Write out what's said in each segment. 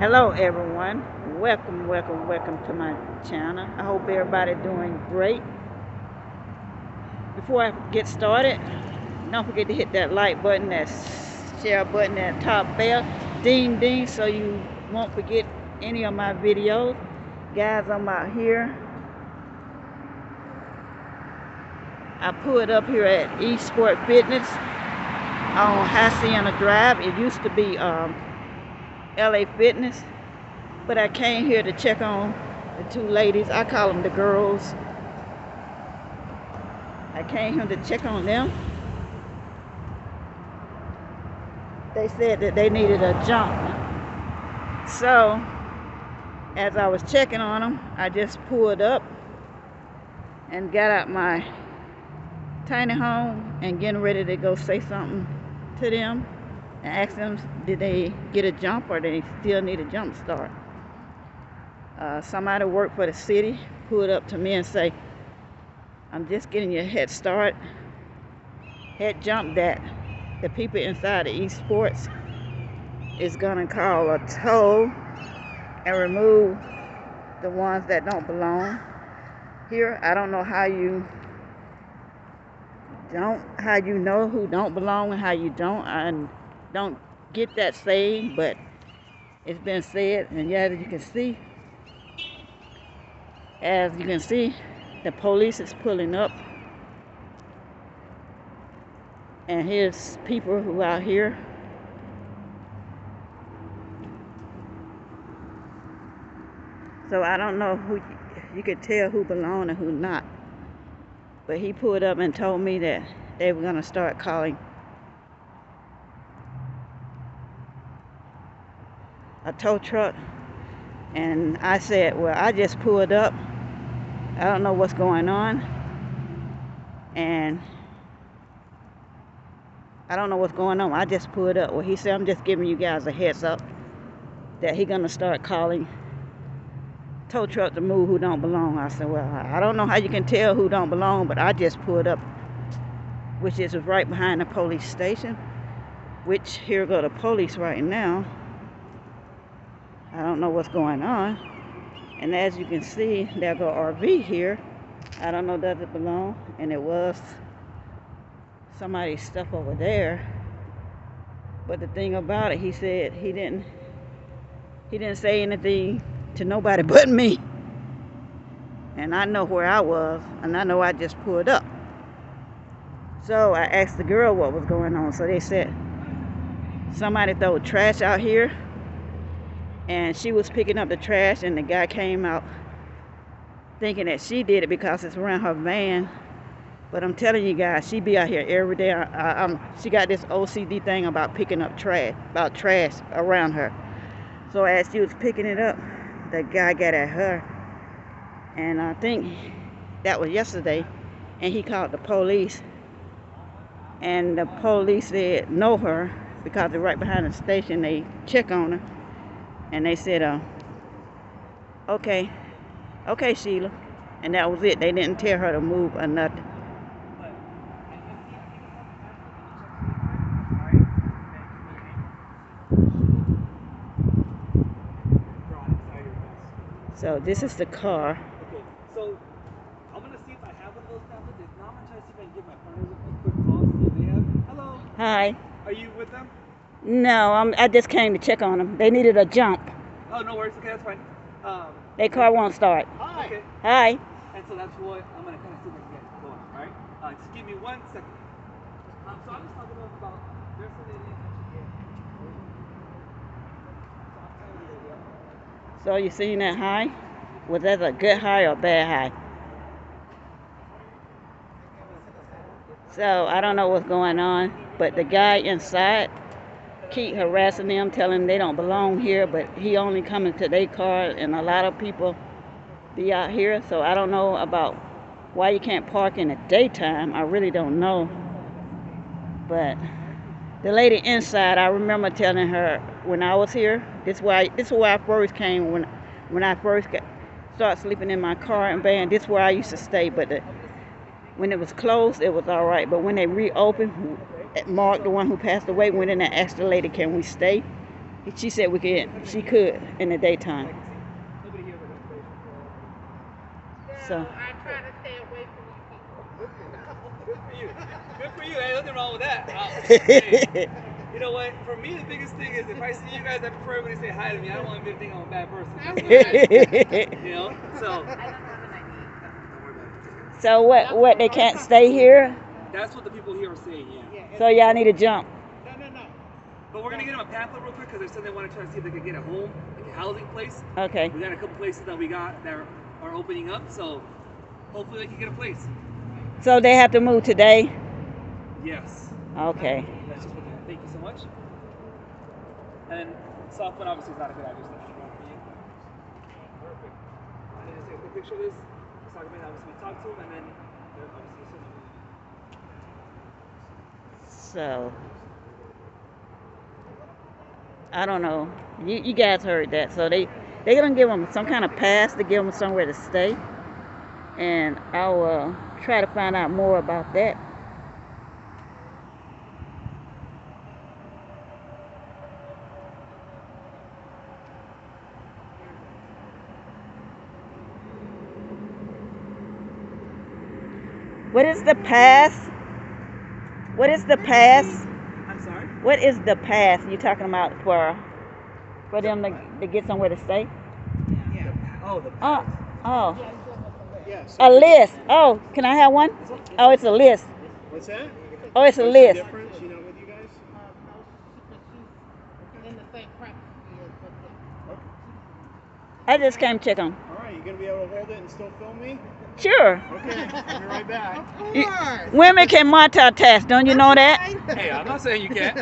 Hello everyone, welcome to my channel. I hope everybody doing great. Before I get started, don't forget to hit that like button, that share button, that top bell, ding ding, so you won't forget any of my videos. Guys, I'm out here. I pulled up here at East Sport Fitness on Hacienda Drive. It used to be LA Fitness, but I came here to check on the two ladies. I call them the girls. I came here to check on them. They said that they needed a jump. So, as I was checking on them, I just pulled up and got out my tiny home and getting ready to go say something to them and ask them, did they get a jump or they still need a jump start? Somebody worked for the city pulled up to me and say, I'm just getting you a head start, head jump, that the people inside the East Sports is gonna call a toll and remove the ones that don't belong here. I don't know how you know who don't belong and how you don't. I don't get that saying, but it's been said. And yeah, as you can see, the police is pulling up, and here's people who out here. So I don't know who you could tell who belong and who not. But he pulled up and told me that they were gonna start calling a tow truck, and I said, well, I just pulled up. I don't know what's going on, and I don't know what's going on. I just pulled up. Well, he said, I'm just giving you guys a heads up that he's gonna start calling tow truck to move who don't belong. I said, well, I don't know how you can tell who don't belong, but I just pulled up, which is right behind the police station, which here go the police right now. I don't know what's going on. And as you can see, there go RV here. I don't know, does it belong? And it was somebody's stuff over there. But the thing about it, he said he didn't say anything to nobody but me. And I know where I was, and I know I just pulled up. So I asked the girl what was going on. So they said somebody threw trash out here, and she was picking up the trash, and the guy came out thinking that she did it because it's around her van. But I'm telling you guys, she be out here every day. She got this OCD thing about picking up trash, around her. So as she was picking it up, the guy got at her, and I think that was yesterday, and he called the police, and the police said know her because they're right behind the station. They check on her, and they said, okay, Sheila, and that was it. They didn't tell her to move or nothing. So this is the car. Okay, so I'm gonna see if I have one of those tablets. If not, I'm gonna try to see if I can give my partners a quick call, see if they have. Hello. Hi. Are you with them? No, I just came to check on them. They needed a jump. Oh, no worries. Okay, that's fine. Their car won't start. Hi. Okay. Hi. And so that's what I'm gonna kind of see if I can get going. All right. Just give me 1 second. So I'm just talking about there's a lady that should get. So you seen that high? Was that a good high or bad high? So I don't know what's going on, but the guy inside keep harassing them, telling them they don't belong here, but he only coming to their car, and a lot of people be out here. So I don't know about why you can't park in the daytime. I really don't know. But the lady inside, I remember telling her when I was here, this is where I first came when I first started sleeping in my car and van. This is where I used to stay, but when it was closed, it was all right. But when they reopened, Mark, the one who passed away, went in and asked the lady, can we stay? She said she could in the daytime. Nobody here has So I try to stay away from you people. Good for you. Good for you. Ain't nothing wrong with that. Hey, you know what? For me, the biggest thing is if I see you guys, I prefer everybody to say hi to me. I don't want anybody to think I'm a bad person. You know? So. I don't have an ID. Don't worry about it. So what? They can't stay here. That's what the people here are saying. Yeah. So y'all need to jump. No. But we're gonna get them a pamphlet real quick because they said they want to try to see if they can get a home, like a housing place. Okay. We got a couple places that are opening up, so hopefully they can get a place. So they have to move today. Yes. Okay. That's just what thank you so much. And soft one obviously is not a good idea. So perfect. I need to take a quick picture of this. Let's talk about obviously we talked to him and then obviously So I don't know. You guys heard that. So they're gonna give them some kind of pass to give them somewhere to stay, and I'll try to find out more about that. What is the pass? What is the pass? I'm sorry? What is the pass you talking about for them to get somewhere to stay? Yeah. Oh, the pass. Oh. Yes. A list. Oh, can I have one? Oh, it's a list. What's that? Oh, it's a What's list. the difference? You know, with you guys? She's in the same practice as Okay. I just came to check on. All right, you gonna be able to hold it and still film me? Sure. Okay, I'll be right back. Women can multitask. Don't you know that? Hey, I'm not saying you can't.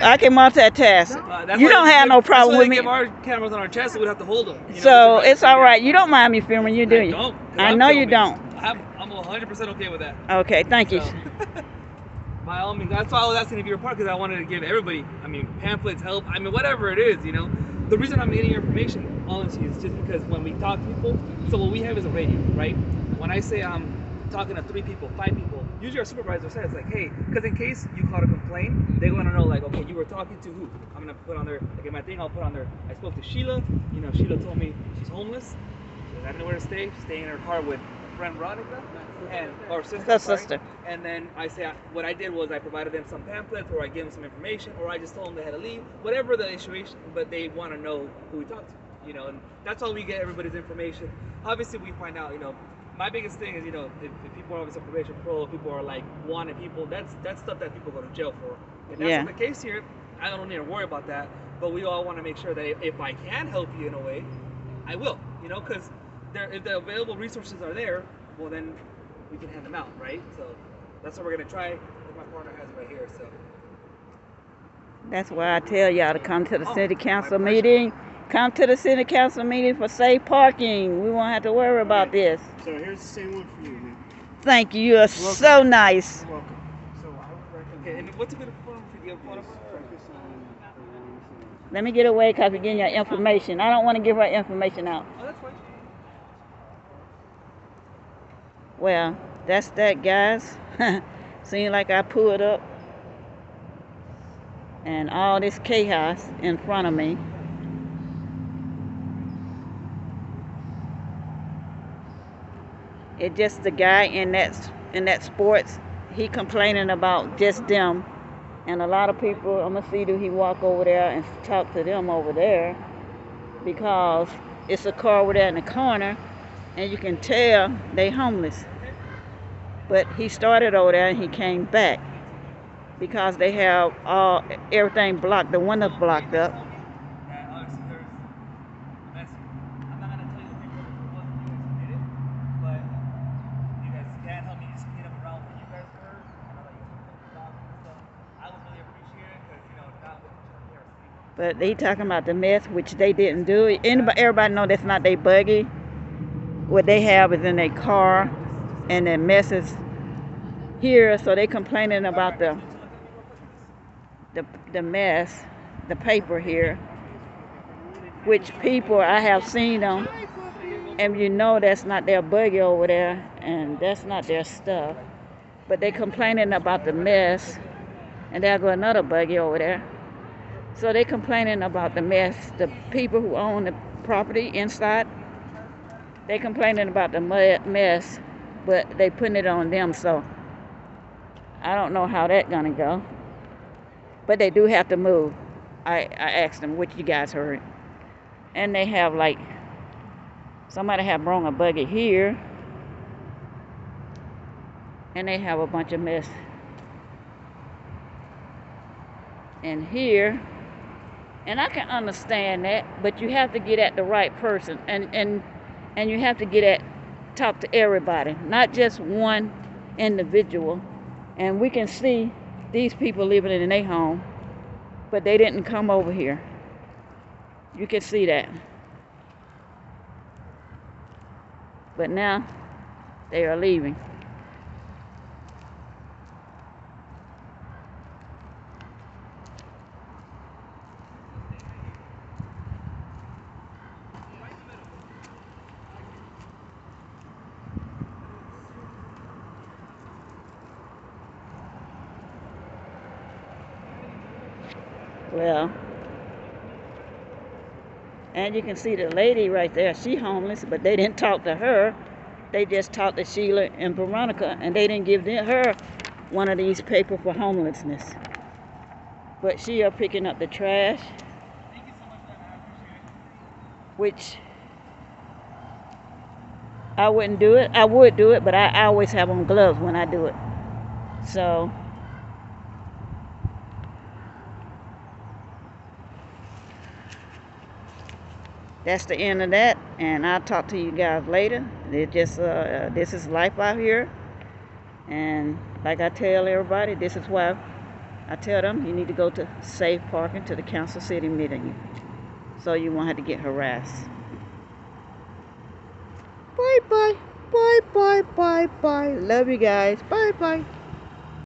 I can multitask. You don't have no problem with me. Give our cameras on our chest, so we'd have to hold them. So it's all right. You don't mind me filming you, do you? Don't. I know you don't. I'm 100% okay with that. Okay, thank you. So, by all means, that's why I was asking if you were part, because I wanted to give everybody, pamphlets, help, whatever it is, you know. The reason I'm getting your information, honestly, is just because when we talk to people, so what we have is a radio, right? When I say I'm talking to 3 people, 5 people, usually our supervisor says, like, hey, because in case you call to complain, they want to know, like, okay, you were talking to who? I'm going to put on there, like, in my thing, I'll put on there, I spoke to Sheila. You know, Sheila told me she's homeless. She doesn't have nowhere to stay. She's staying in her car with her friend Veronica, or sister. Her sister. And then I say, what I did was I provided them some pamphlets, or I gave them some information, or I just told them they had to leave, whatever the situation, but they want to know who we talked to, you know, and that's how we get everybody's information. Obviously, we find out, you know, my biggest thing is, you know, if people are obviously probation parole, people are like wanted people, that's stuff that people go to jail for. If that's not the case here, I don't need to worry about that, but we all want to make sure that if I can help you in a way, I will, you know, because if the available resources are there, well then we can hand them out, right? So that's what we're gonna try. My partner has it right here, so. That's why I tell y'all to come to the city council meeting. Come to the city council meeting for safe parking. We won't have to worry about this. So here's the same one for you, man. Thank you. You're so nice. You're welcome. So I would recommend. Okay, and what's a good phone for you? Phone number? Focus on the ones Let me get away because we're getting your information. I don't want to give her information out. Oh, that's fine. Well, that's that, guys. Seems like I pulled up and all this chaos in front of me. It just the guy in that sports, he complaining about just them, and a lot of people. I'm gonna see do he walk over there and talk to them over there, because it's a car over there in the corner, and you can tell they homeless. But he started over there and he came back because they have everything blocked. The windows blocked up. Obviously there's a mess. I'm not gonna tell you the people what you guys submitted, but you guys can help me just clean up around where you guys were. I know that you took the documents and stuff. I would really appreciate it because not with the But they talking about the mess, which they didn't do. Everybody know that's not their buggy. What they have is in their car, and the mess is here. So they complaining about the mess, the paper here, which people, I have seen them, and you know that's not their buggy over there, and that's not their stuff. But they complaining about the mess, and there go another buggy over there. So they complaining about the mess. The people who own the property inside, they complaining about the mess, but they putting it on them. So I don't know how that's gonna go. But they do have to move. I asked them, what you guys heard. And they have like, somebody have brought a buggy here. And they have a bunch of mess in here. And I can understand that, but you have to get at the right person. And you have to talk to everybody, not just one individual. And we can see these people living in their home, but they didn't come over here. You can see that. But now they are leaving. Well, and you can see the lady right there. She homeless, but they didn't talk to her. They just talked to Sheila and Veronica, and they didn't give her one of these papers for homelessness. But she are picking up the trash, which I wouldn't do it. I would do it, but I always have on gloves when I do it. So that's the end of that, and I'll talk to you guys later. This is life out here, and like I tell everybody, this is why I tell them you need to go to safe parking to the council city meeting, so you won't have to get harassed. Bye bye, bye bye, bye bye. Love you guys. Bye bye.